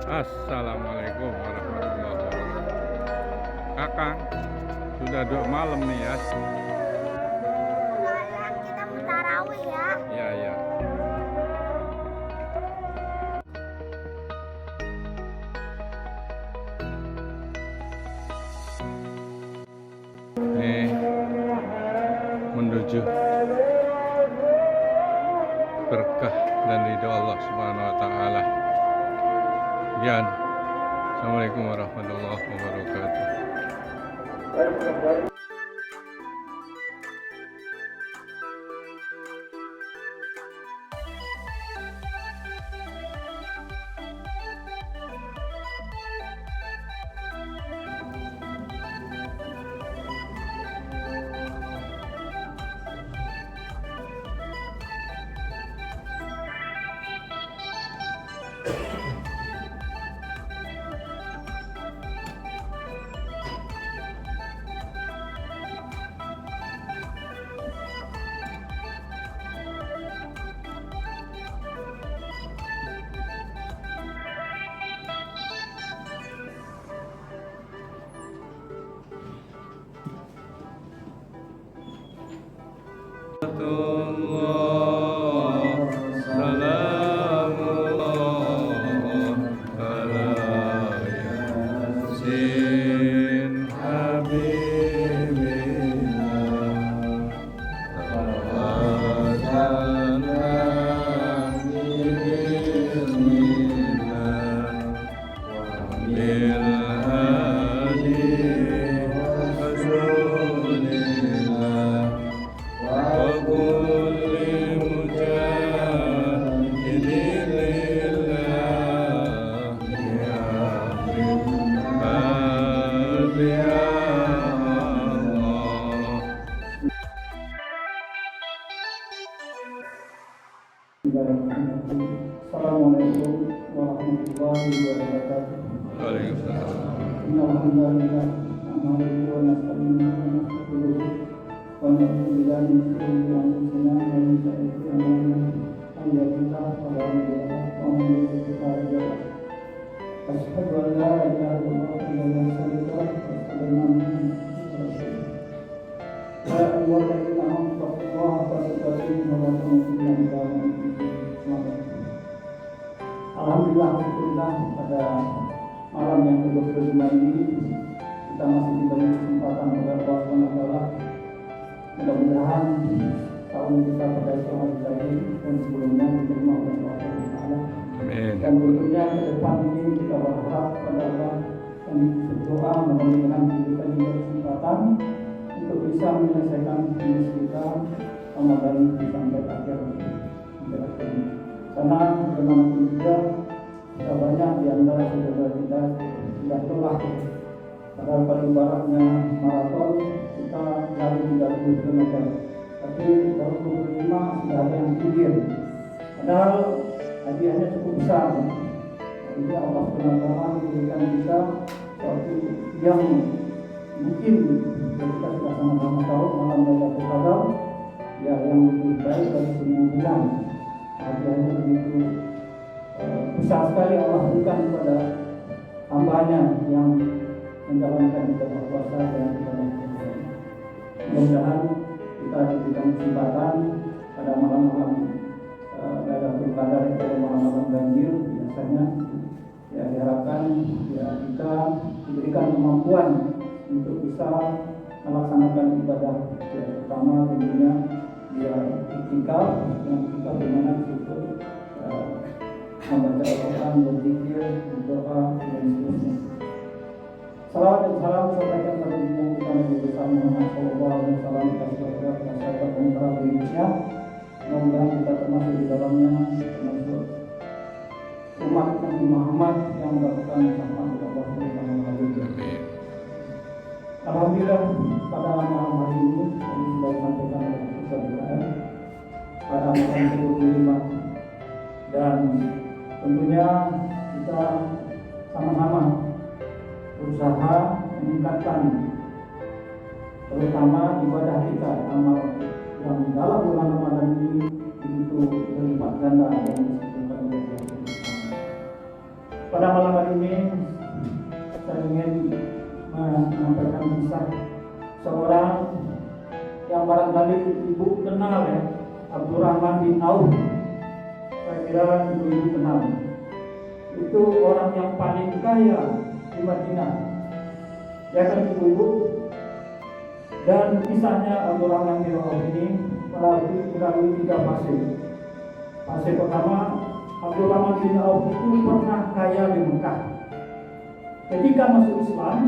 Assalamualaikum warahmatullahi wabarakatuh. Kakang, sudah 2 malam nih ya. Sekalian kita mau tarawih ya. Iya, iya. Nih, menuju berkah dan ridho Allah Subhanahu wa taala. Sekian. Assalamualaikum warahmatullahi wabarakatuh. Assalamualaikum warahmatullahi wabarakatuh. Waalaikumsalam. Alhamdulillah, nahmaduhu wa nasta'inuhu wa nastaghfiruh wa na'udzu billahi min shururi anfusina wa min sayyiati a'malina. Man yahdihillahu fala mudilla lahu wa man yudlil fala hadiya lahu. Asyhadu an la ilaha illallah wahdahu la syarika lahu wa asyhadu anna Muhammadan rasulullah. Ya ayyuhalladzina amanu taqullaha haqqa tuqatih wa la tamutunna illa wa antum muslimun. Alhamdulillah pada malam yang ke-25 ini kita masih diberi kesempatan oleh Allah SWT. Mudah-mudahan tahun kita pada hari tadi dan sebelumnya diterima oleh Allah SWT. Amin. Dan tentunya ke depan ini kita berharap pada Allah dan berdoa mudah-mudahan kita diberi kesempatan untuk bisa menyelesaikan bisnis kita Ramadan sampai akhir. Karena bagaimanapun juga banyak di antara saudara kita sudah telah. Padahal pada ibaratnya maraton kita lari 30 km, tapi baru 25 sudah ada yang tidur. Padahal hadiahnya cukup besar. Jadi Allah SWT memberikan kita suatu yang mungkin kita sudah sama-sama tahu malam Lailatul Qadar ya yang lebih baik dari semua bulan. Hadiahnya begitu besar sekali Allah berikan kepada hambanya yang menjalankan ibadah puasa dan ibadah puasa. Mudah-mudahan kita diberikan kesempatan pada malam-malam Lailatul Qadar itu malam-malam banjir biasanya ya diharapkan ya kita diberikan kemampuan untuk bisa melaksanakan ibadah ya, pertama tentunya ya iktikaf yang kita bagaimana itu membaca Al-Quran, berzikir, berdoa dan seterusnya. Salawat dan salam sampaikan pada junjungan kita Nabi besar Muhammad Sallallahu Alaihi Wasallam kasih sahabat dan para berikutnya. Mudah-mudahan kita termasuk di dalamnya, termasuk umat Nabi Muhammad yang mendapatkan rahmat Allah Subhanahu wa taala. Alhamdulillah pada malam hari ini kami sudah sampaikan oleh Ustaz Ibrahim pada malam ke-25 dan tentunya kita sama-sama berusaha meningkatkan terutama ibadah kita, amal yang dalam bulan Ramadan ini begitu berlipat ganda yang disebutkan oleh Allah. Pada malam hari ini saya ingin menyampaikan kisah seorang yang barangkali ibu kenal ya, Abdurrahman bin Auf. Saya kira ibu kenal. Itu orang yang paling kaya di Madinah. Ya kan ibu-ibu? Dan kisahnya Abdurrahman bin Auf ini melalui 3 fase. Fase pertama, Abdurrahman bin Auf itu pernah kaya di Mekah. Ketika masuk Islam,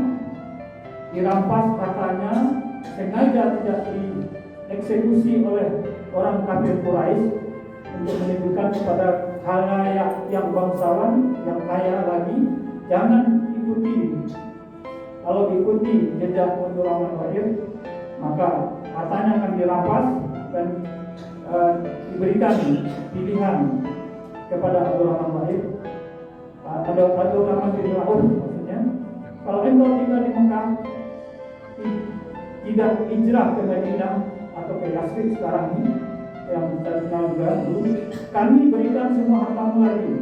dirampas hartanya, sengaja tidak dieksekusi oleh orang kafir Quraisy untuk menunjukkan kepada khalayak yang bangsawan, yang kaya lagi, jangan ikuti. Kalau ikuti jejak Abdurrahman Wahid, maka hartanya akan dirampas dan diberikan pilihan kepada Abdurrahman Wahid. Abdurrahman bin Auf maksudnya, kalau engkau tinggal di Mekah, tidak hijrah ke Madinah atau ke Yasrib sekarang ini yang kita kenal dulu, kami berikan semua hartamu lagi.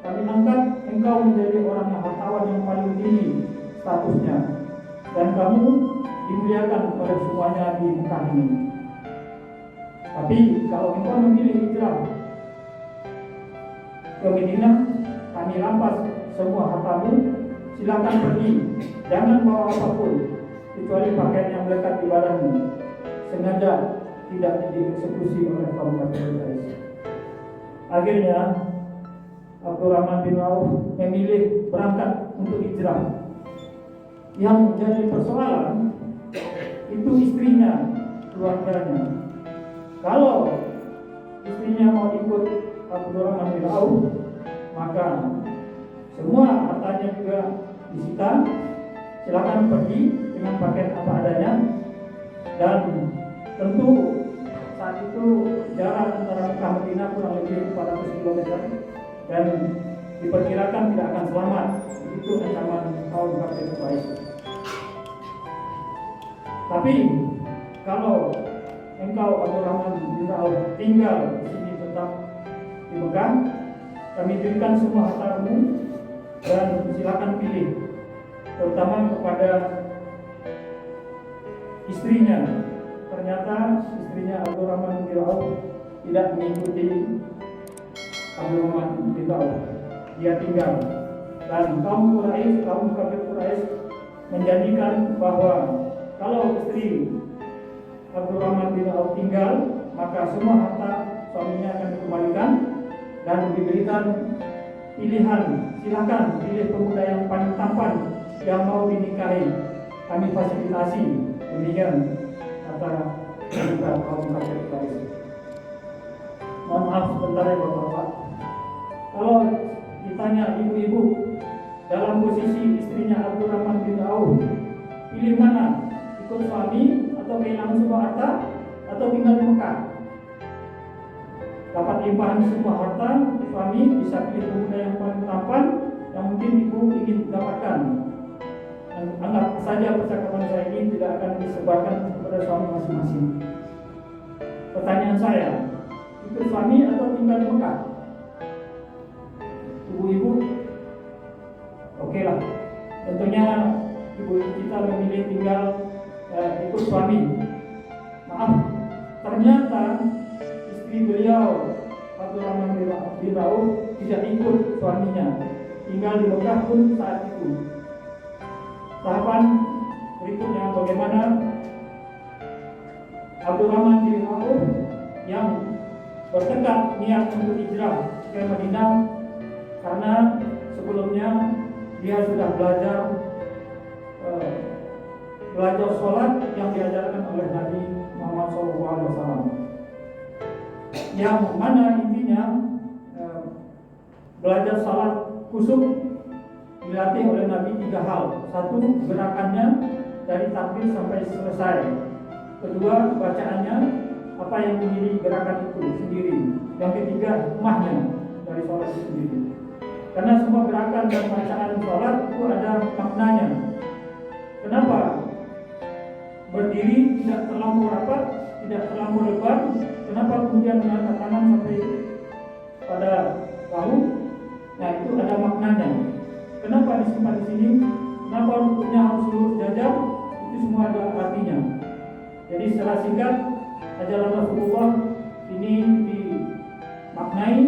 Kami angkat engkau menjadi orang yang hartawan yang paling tinggi statusnya, dan kamu dimuliakan oleh semuanya di Mekah ini. Tapi kalau engkau memilih hijrah ke Madinah, kami rampas semua hartamu, silakan pergi, jangan bawa apapun kecuali pakaian yang melekat di badanmu. Sengaja tidak dieksekusi oleh kaum kafir Quraisy. Akhirnya Abdurrahman bin Auf memilih berangkat untuk hijrah. Yang menjadi persoalan itu istrinya, keluarganya. Kalau istrinya mau ikut Abdurrahman bin Auf, maka semua hartanya juga disita. Silakan pergi dengan pakaian apa adanya, dan tentu saat itu jarak antara Mekah Madinah kurang lebih 400 km dan diperkirakan tidak akan selamat. Itu ancaman kaum kafir Quraisy. Tapi kalau engkau Abdurrahman bin Auf tinggal di sini tetap di Mekah, kami berikan semua hartamu dan silakan pilih, terutama kepada istrinya. Ternyata istrinya Abdurrahman bin Auf tidak mengikuti Abdurrahman bin Auf. Dia tinggal, dan kaum kafir Quraisy menjanjikan bahwa kalau istri Abdurrahman bin Auf tinggal, maka semua harta suaminya akan dikembalikan dan diberikan pilihan. Silakan pilih pemuda yang paling tampan yang mau dinikahi, kami fasilitasi. Demikian kata kaum kafir Quraisy. Mohon maaf sebentar ya Bapak-bapak. Kalau ditanya ibu-ibu dalam posisi istrinya Abdurrahman bin Auf, pilih mana? Ikut suami atau kehilangan semua harta, atau tinggal di Mekah? Dapat limpahan semua harta, suami bisa pilih pemuda yang paling tampan yang mungkin ibu ingin dapatkan. Dan anggap saja percakapan saya ini tidak akan disebarkan kepada suami masing-masing. Pertanyaan saya, ikut suami atau tinggal di Mekah? Ibu-ibu, oke lah. Tentunya ibu kita memilih tinggal ikut suami. Maaf, ternyata istri beliau Abdurrahman bin Auf tidak ikut suaminya, tinggal di Mekah pun saat itu. Tahapan berikutnya bagaimana Abdurrahman bin Auf yang bertekad niat untuk hijrah ke Madinah, karena sebelumnya dia sudah belajar sholat yang diajarkan oleh Nabi Muhammad SAW. Yang mana intinya belajar sholat kusuk dilatih oleh Nabi 3 hal. 1, gerakannya dari takbir sampai selesai. 2, bacaannya, apa yang menjadi gerakan itu sendiri. Yang 3, hikmahnya dari sholat itu sendiri. Karena semua gerakan dan bacaan sholat itu ada maknanya. Kenapa? Berdiri tidak terlalu rapat, tidak terlalu lebar. Kenapa kemudian mengangkat tangan sampai pada bahu? Nah, itu ada maknanya. disimpan di sini? Kenapa rukuknya harus lurus jajar? Itu semua ada artinya. Jadi secara singkat, ajaran Rasulullah ini dimaknai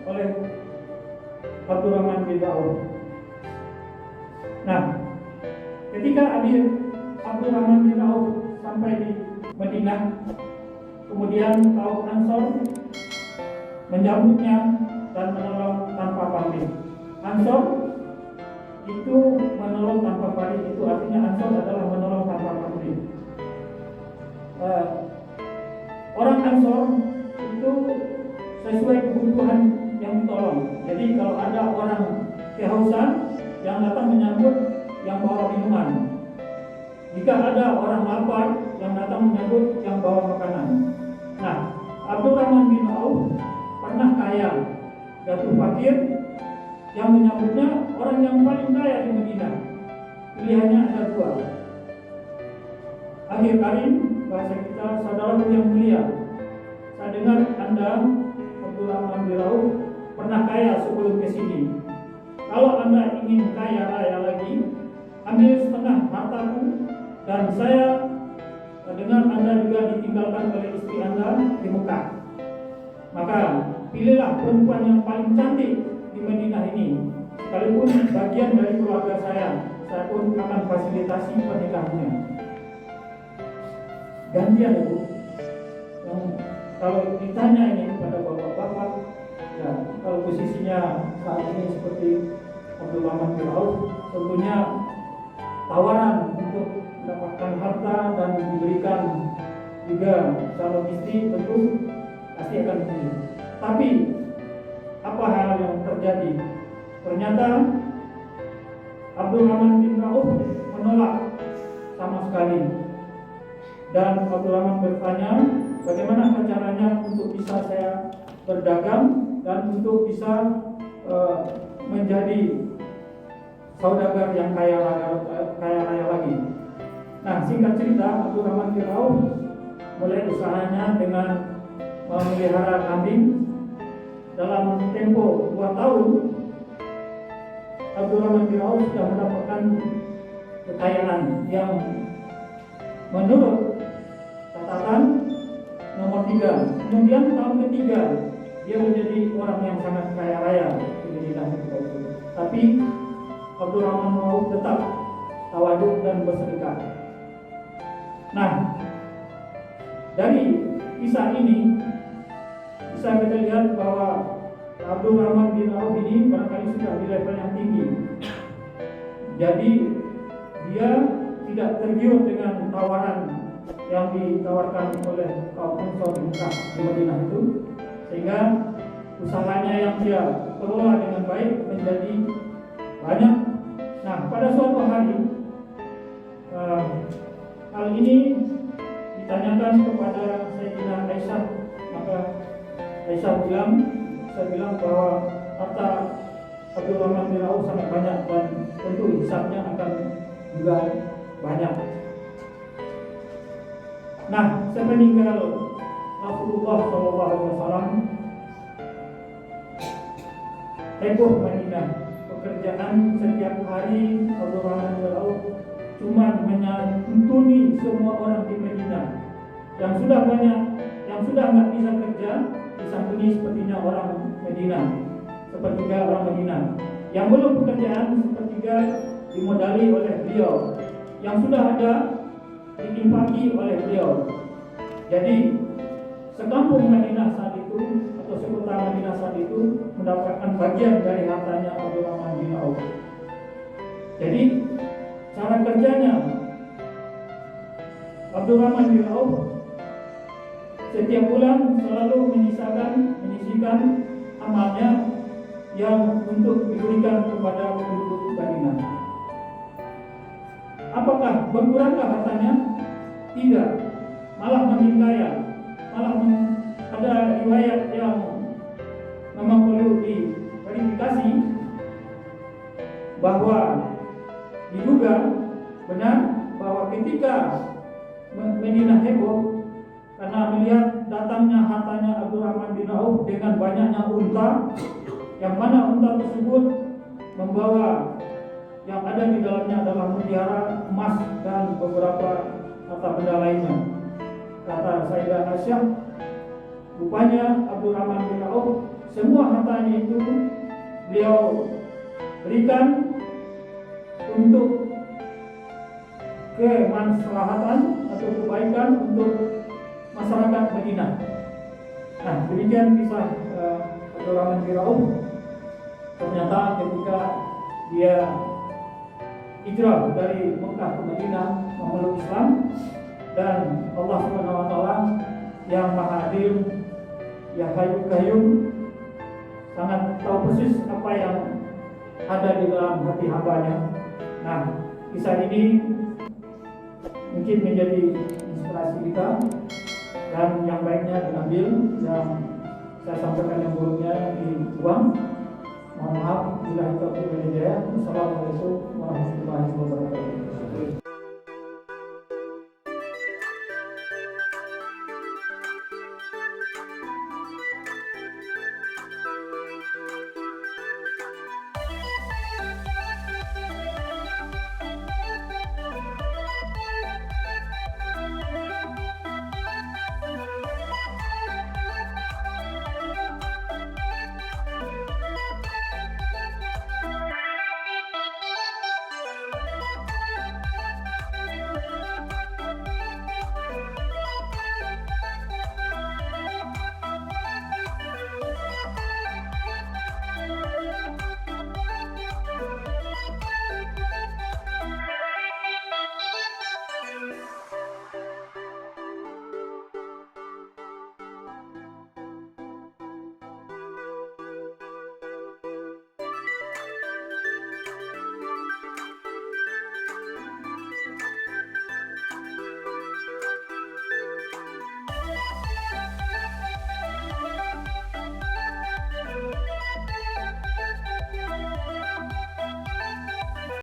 oleh Abdurrahman bin Auf. Nah, ketika Abdurrahman bin Auf sampai di Madinah, kemudian kaum Ansor menyambutnya dan menolong tanpa pamrih. Ansor itu menolong tanpa pamrih, itu artinya Ansor adalah menolong tanpa pamrih. Orang Ansor itu sesuai kebutuhan yang ditolong. Jadi kalau ada orang kehausan, yang datang menyambut yang bawa minuman. Jika ada orang lapar, yang datang menyambut yang bawa makanan. Nah, Abdurrahman bin Auf pernah kaya, jatuh fakir, yang menyambutnya orang yang paling kaya di Madinah. Pilihannya ada dua. Akhir karim, bahasa kita, saudaraku yang mulia, saya dengar Anda, Abdurrahman bin Auf, pernah kaya sebelum ke sini. Kalau Anda ingin kaya raya lagi, ambil setengah hartaku, dan saya dengar Anda juga ditinggalkan oleh istri Anda di Mekah. Maka pilihlah perempuan yang paling cantik di Madinah ini. Sekalipun bagian dari keluarga saya pun akan fasilitasi pernikahannya. Gantian ya Bu. Yang kalau ditanya ini kepada bapak-bapak, ya kalau posisinya saat ini seperti Abdurrahman bin Auf, tentunya tawaran untuk mendapatkan harta dan diberikan juga calon istri tentu pasti akan pilih. Tapi apa hal yang terjadi? Ternyata Abdurrahman bin Auf menolak sama sekali. Dan Abdurrahman bertanya, bagaimana caranya untuk bisa saya berdagang dan untuk bisa menjadi saudagar yang kaya raya lagi. Nah, singkat cerita, Abdurrahman bin Auf mulai usahanya dengan memelihara kambing. Dalam tempo 2 tahun, Abdurrahman bin Auf sudah mendapatkan kekayaan yang menurut catatan nomor 3. Kemudian tahun ketiga, dia menjadi orang yang sangat kaya raya di Madinah. Tapi Abdurrahman bin Auf tetap tawaduk dan bersedekah. Nah, dari kisah ini bisa kita lihat bahwa Abdurrahman bin Auf ini barangkali sudah di level yang tinggi. Jadi dia tidak tergiur dengan tawaran yang ditawarkan oleh kaum Ansor di Mekah di Madinah itu, sehingga usahanya yang dia kelola dengan baik menjadi banyak. Nah, pada suatu hari hal ini ditanyakan kepada Sayyidina Aisyah, maka Aisyah bilang bahwa harta Abdurrahman bin Auf sangat banyak dan tentu hisabnya akan juga banyak. Nah, sepeninggal Rasulullah SAW, heboh Madinah. Pekerjaan setiap hari Abdurrahman bin Auf cuma menyantuni semua orang di Madinah. Yang sudah banyak, yang sudah nggak bisa kerja, disantuni sepertinya orang Madinah, sepertiga orang Madinah. Yang belum pekerjaan, sepertiga dimodali oleh beliau. Yang sudah ada, diinfaki oleh beliau. Jadi sekampung Madinah saat itu atau sekota Madinah saat itu mendapatkan bagian dari hartanya Abdurrahman bin Auf. Jadi cara kerjanya Abdurrahman bin Auf setiap bulan selalu menyisihkan amalnya yang untuk diberikan kepada penduduk Madinah. Apakah berkurangkah hartanya? Tidak, malah makin kaya. Malah ada riwayat yang memang perlu diverifikasi bahwa diduga benar bahwa ketika Madinah heboh karena melihat datangnya hartanya Abdurrahman bin Auf dengan banyaknya unta, yang mana unta tersebut membawa yang ada di dalamnya adalah mutiara, emas, dan beberapa harta benda lainnya. Kata Sayyidah Aisyah, rupanya Abdurrahman bin Auf semua hartanya itu beliau berikan untuk kemaslahatan atau kebaikan untuk masyarakat Madinah. Nah, demikian kisah Abdurrahman bin Auf. Ternyata ketika dia hijrah dari Mekah ke Madinah memeluk Islam, dan Allah Subhanahu wa taala yang Maha Adil, yang Hayyul Qayyum, sangat tahu persis apa yang ada di dalam hati hambanya. Nah, kisah ini mungkin menjadi inspirasi kita, dan yang baiknya diambil, yang saya sampaikan yang buruknya dibuang. Mohon maaf bila itu tidak. Assalamualaikum warahmatullahi wabarakatuh.